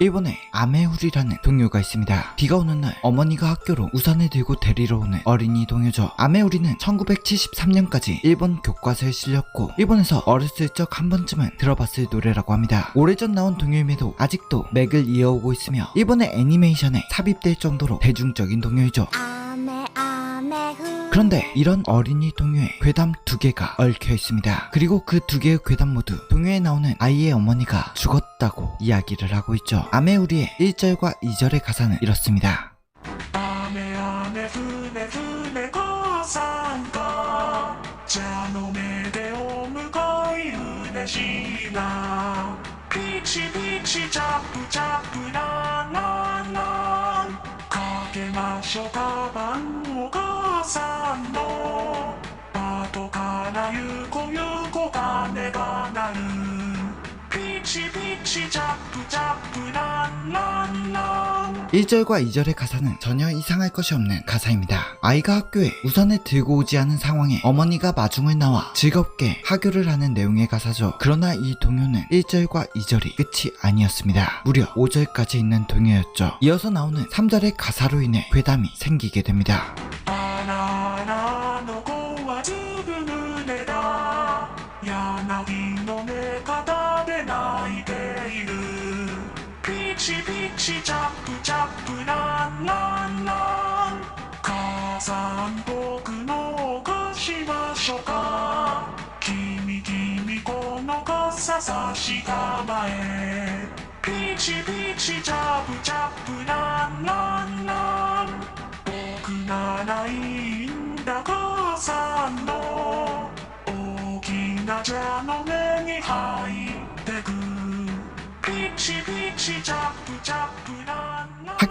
일본에 아메우리라는 동요가 있습니다. 비가 오는 날 어머니가 학교로 우산을 들고 데리러 오는 어린이 동요죠. 아메우리는 1973년까지 일본 교과서에 실렸고 일본에서 어렸을 적 한 번쯤은 들어봤을 노래라고 합니다. 오래전 나온 동요임에도 아직도 맥을 이어오고 있으며 일본의 애니메이션에 삽입될 정도로 대중적인 동요이죠. 그런데 이런 어린이 동요에 괴담 2개가 얽혀 있습니다. 그리고 그 2개의 괴담 모두 동요에 나오는 아이의 어머니가 죽었다고 이야기를 하고 있죠. 아메우리의 1절과 2절의 가사는 이렇습니다. 일절과 2절의 가사는 전혀 이상할 것이 없는 가사입니다. 아이가 학교에 우산을 들고 오지 않은 상황에 어머니가 마중을 나와 즐겁게 하교를 하는 내용의 가사죠. 그러나 이 동요는 1절과 2절이 끝이 아니었습니다. 무려 5절까지 있는 동요였죠. 이어서 나오는 3절의 가사로 인해 괴담이 생기게 됩니다.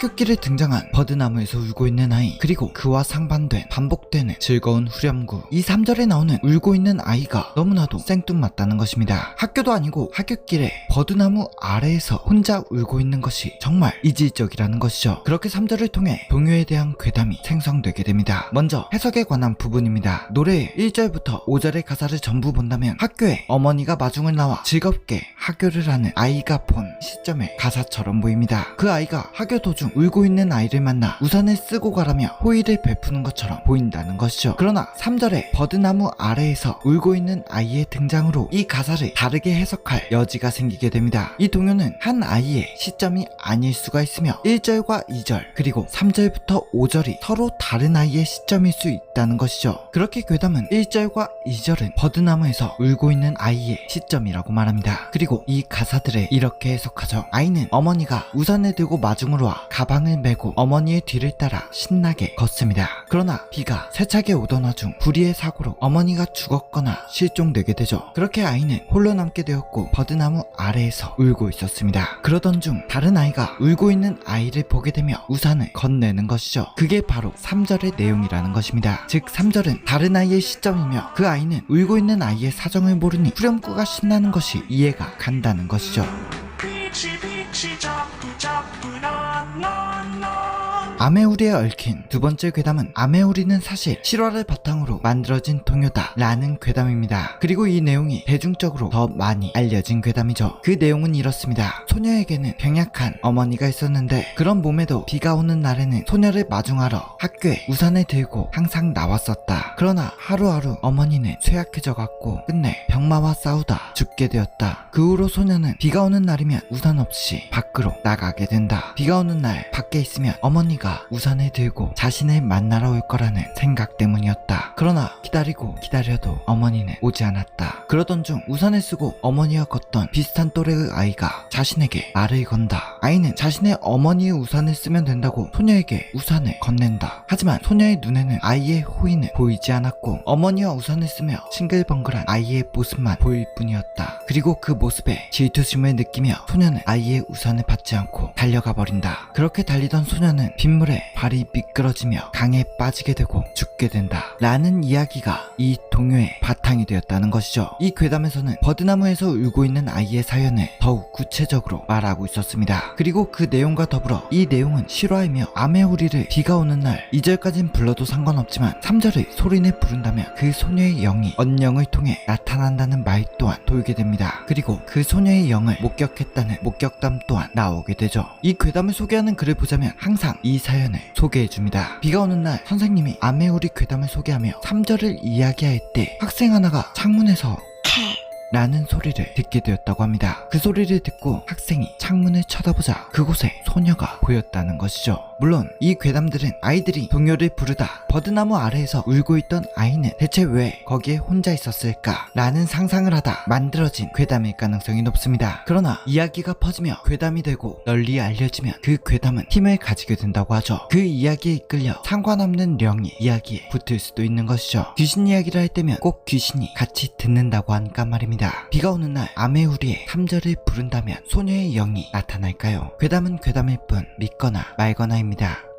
하굣길에 등장한 버드나무에서 울고 있는 아이, 그리고 그와 상반된 반복되는 즐거운 후렴구. 이 3절에 나오는 울고 있는 아이가 너무나도 생뚱맞다는 것입니다. 학교도 아니고 하굣길에 버드나무 아래에서 혼자 울고 있는 것이 정말 이질적이라는 것이죠. 그렇게 3절을 통해 동요에 대한 괴담이 생성되게 됩니다. 먼저 해석에 관한 부분입니다. 노래의 1절부터 5절의 가사를 전부 본다면 학교에 어머니가 마중을 나와 즐겁게 하교를 하는 아이가 본 시점의 가사처럼 보입니다. 그 아이가 하교 도중 울고 있는 아이를 만나 우산을 쓰고 가라며 호의를 베푸는 것처럼 보인다는 것이죠. 그러나 3절에 버드나무 아래에서 울고 있는 아이의 등장으로 이 가사를 다르게 해석할 여지가 생기게 됩니다. 이 동요는 한 아이의 시점이 아닐 수가 있으며 1절과 2절 그리고 3절부터 5절이 서로 다른 아이의 시점일 수 있다는 것이죠. 그렇게 괴담은 1절과 2절은 버드나무에서 울고 있는 아이의 시점이라고 말합니다. 그리고 이 가사들을 이렇게 해석하죠. 아이는 어머니가 우산을 들고 마중으로 와 가방을 메고 어머니의 뒤를 따라 신나게 걷습니다. 그러나 비가 세차게 오던 와중 불의의 사고로 어머니가 죽었거나 실종되게 되죠. 그렇게 아이는 홀로 남게 되었고 버드나무 아래에서 울고 있었습니다. 그러던 중 다른 아이가 울고 있는 아이를 보게 되며 우산을 건네는 것이죠. 그게 바로 3절의 내용이라는 것입니다. 즉 3절은 다른 아이의 시점이며 그 아이는 울고 있는 아이의 사정을 모르니 후렴구가 신나는 것이 이해가 간다는 것이죠. 아메우리에 얽힌 두 번째 괴담은 아메우리는 사실 실화를 바탕으로 만들어진 동요다 라는 괴담입니다. 그리고 이 내용이 대중적으로 더 많이 알려진 괴담이죠. 그 내용은 이렇습니다. 소녀에게는 병약한 어머니가 있었는데 그런 몸에도 비가 오는 날에는 소녀를 마중하러 학교에 우산을 들고 항상 나왔었다. 그러나 하루하루 어머니는 쇠약해져 갔고 끝내 병마와 싸우다 죽게 되었다. 그 후로 소녀는 비가 오는 날이면 우산 없이 밖으로 나가게 된다. 비가 오는 날 밖에 있으면 어머니가 우산을 들고 자신을 만나러 올 거라는 생각 때문이었다. 그러나 기다리고 기다려도 어머니는 오지 않았다. 그러던 중 우산을 쓰고 어머니와 걷던 비슷한 또래의 아이가 자신에게 말을 건다. 아이는 자신의 어머니의 우산을 쓰면 된다고 소녀에게 우산을 건넨다. 하지만 소녀의 눈에는 아이의 호의는 보이지 않았고 어머니와 우산을 쓰며 싱글벙글한 아이의 모습만 보일 뿐이었다. 그리고 그 모습에 질투심을 느끼며 소녀는 아이의 우산을 받지 않고 달려가 버린다. 그렇게 달리던 소녀는 빗물에 발이 미끄러지며 강에 빠지게 되고 죽게 된다 라는 이야기가 이 동요의 바탕이 되었다는 것이죠. 이 괴담에서는 버드나무에서 울고 있는 아이의 사연을 더욱 구체적으로 말하고 있었습니다. 그리고 그 내용과 더불어 이 내용은 실화이며 아메우리를 비가 오는 날 2절까진 불러도 상관없지만 3절을 소리내 부른다면 그 소녀의 영이 언영을 통해 나타난다는 말 또한 돌게 됩니다. 그리고 그 소녀의 영을 목격했다는 목격담 또한 나오게 되죠. 이 괴담을 소개하는 글을 보자면 항상 이 사연을 소개해줍니다. 비가 오는 날 선생님이 아메우리 괴담을 소개하며 3절을 이야기할 때 학생 하나가 창문에서 라는 소리를 듣게 되었다고 합니다. 그 소리를 듣고 학생이 창문을 쳐다보자 그곳에 소녀가 보였다는 것이죠. 물론 이 괴담들은 아이들이 동요를 부르다 버드나무 아래에서 울고 있던 아이는 대체 왜 거기에 혼자 있었을까 라는 상상을 하다 만들어진 괴담일 가능성이 높습니다. 그러나 이야기가 퍼지며 괴담이 되고 널리 알려지면 그 괴담은 힘을 가지게 된다고 하죠. 그 이야기에 이끌려 상관없는 령이 이야기에 붙을 수도 있는 것이죠. 귀신 이야기를 할 때면 꼭 귀신이 같이 듣는다고 하니까 말입니다. 비가 오는 날 아메우리의 3절을 부른다면 소녀의 영이 나타날까요? 괴담은 괴담일 뿐 믿거나 말거나입니다.